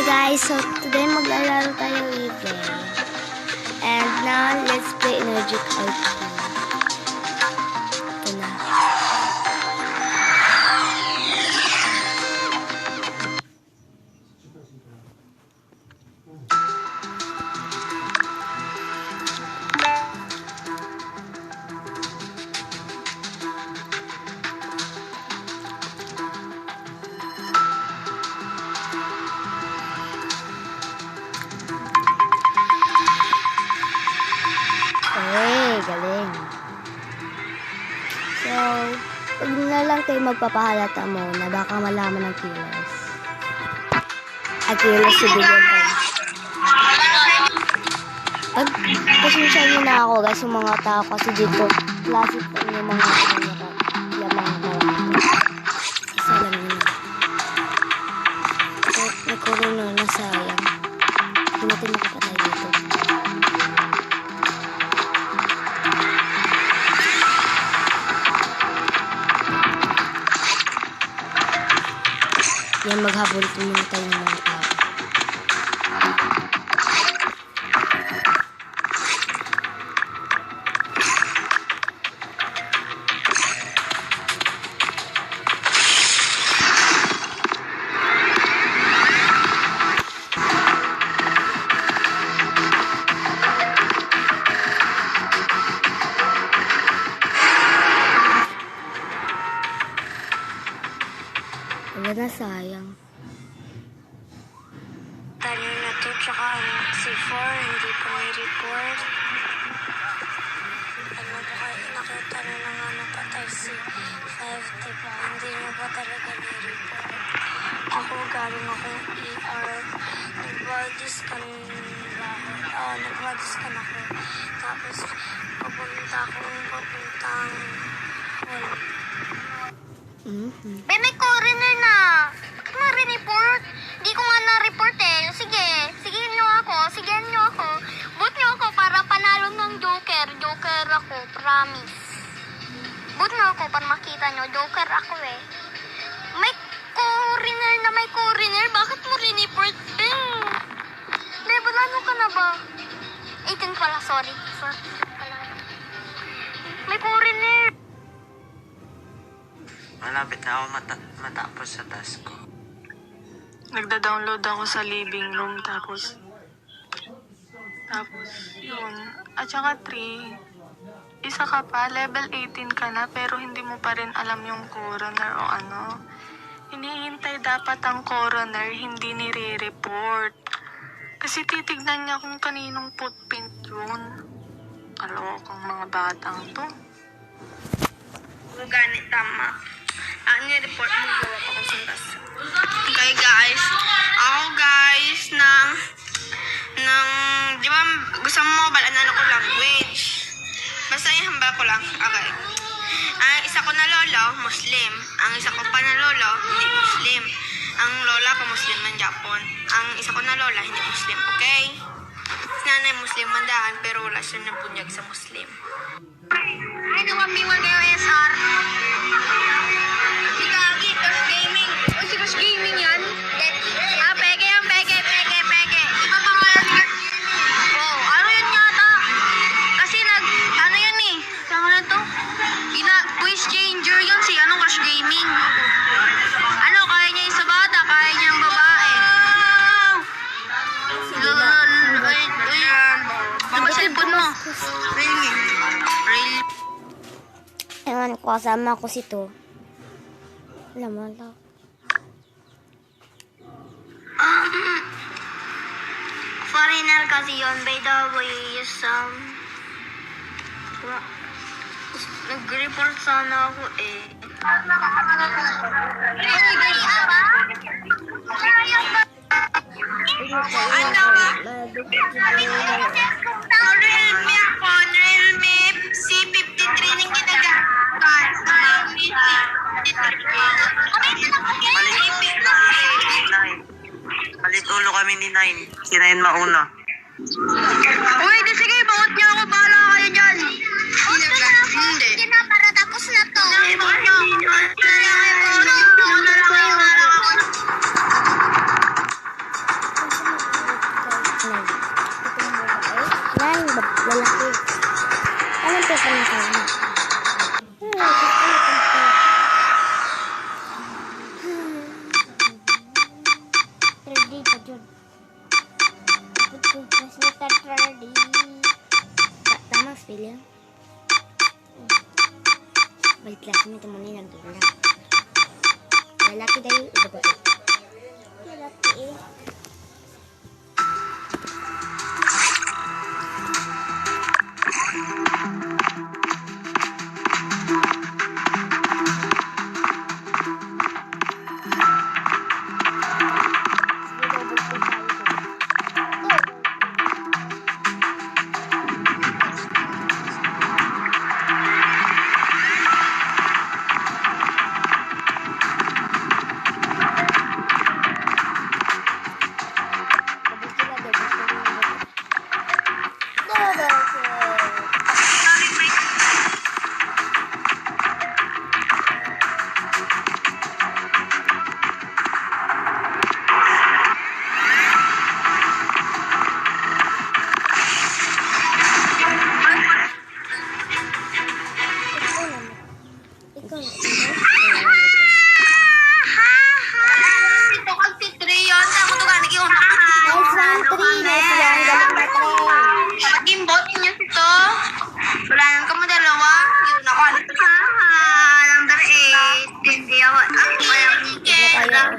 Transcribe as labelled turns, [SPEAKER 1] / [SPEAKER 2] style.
[SPEAKER 1] guys, so today maglalaro tayo Weevil. And now, let's play Energic IQ. Ito na. Galing. So, pag na lang tayo magpapahalata muna, baka malaman ng killers. At killers si Bigyan tayo. Pasensya nyo na ako guys, yung mga tao kasi dito, classic pa yung mga isa lang yun. So, nagkaroon na nasayang. Hindi natin makapatay dito. Yan, maghabol muna tayo ng mga tao. Wala na, sayang.
[SPEAKER 2] Tanong na to, tsaka si 4, hindi pa may report. Ano ba kayo, nakita na nga napatay si 5, diba? Hindi na ba talaga may report? Ako, galing akong ER. Nag-body-scan ako. Tapos, papuntang hall. May coroner na. Bakit mo rin-report? Di ko nga na-report eh. Sigihan nyo ako. Boot nyo ako para panalo ng Joker. Joker ako, promise. Boot nyo ako para makita nyo. Joker ako eh. May coroner. Bakit mo rin-report? Bebo, ano ka na ba? 18 pala, sorry. May coroner.
[SPEAKER 3] Malapit na ako matapos sa task ko.
[SPEAKER 4] Nagda-download ako sa living room, tapos yun. At saka 3, isa ka pa, level 18 ka na, pero hindi mo pa rin alam yung coroner o ano. Hinihintay dapat ang coroner, hindi nire-report. Kasi titignan niya kung kaninong footprint yun. Alokang mga batang to.
[SPEAKER 2] Ganit, tama. Ni-report mo gawa pa kung sundas. Okay guys, ako guys di ba gusto mo balaan ko language? Basta yung hambal ko lang. Okay. Ang isa ko na lolo, Muslim. Ang isa ko pa na lolo, hindi Muslim. Ang lola ko Muslim ng Japon. Ang isa ko na lola, hindi Muslim. Okay? Nanay Muslim mandaan, pero wala siya nabunyag sa Muslim. Ay, nawapiwan kayo, SR. Si Crush Gaming. O, si Crush Gaming yan? Peke yan, peke. Iba pa nga yan, Crush Gaming. Oh, ano yun yata? Kasi ano yan eh. Saan ka na to? Voice changer yun si Crush Gaming. Ano, kaya niya yung sa bata, kaya niya yung babae. Diba cellphone mo? Really?
[SPEAKER 1] Ewan ko, kasama ko si to. Alam.
[SPEAKER 2] Foreigner kasi yun, by the way, nag-report sana ako eh. Realme C53 ng ginagamit.
[SPEAKER 3] Palitulo kami ni 9. Si 9 mauna.
[SPEAKER 2] Uy, sige, bawat niyo ako. Bahala kayo dyan. Hindi na, para tapos na to.
[SPEAKER 1] Lalaki. Anong pesa ng tayo? Ready pa dyan. Mas nita ready. Tamang spelling. Balik klase mo ito muna yung nagdula. Lalaki dahil babae. Lalaki eh.
[SPEAKER 2] Ito kag si Trey yun. Ako to ganig yung
[SPEAKER 1] Nice one, three. Nice one. Galing na, three.
[SPEAKER 2] Mag-imbot niya ito. Wala nang kamo dalawa. Yun ako. Number 8. Hindi ako. Ang walang ticket. Ang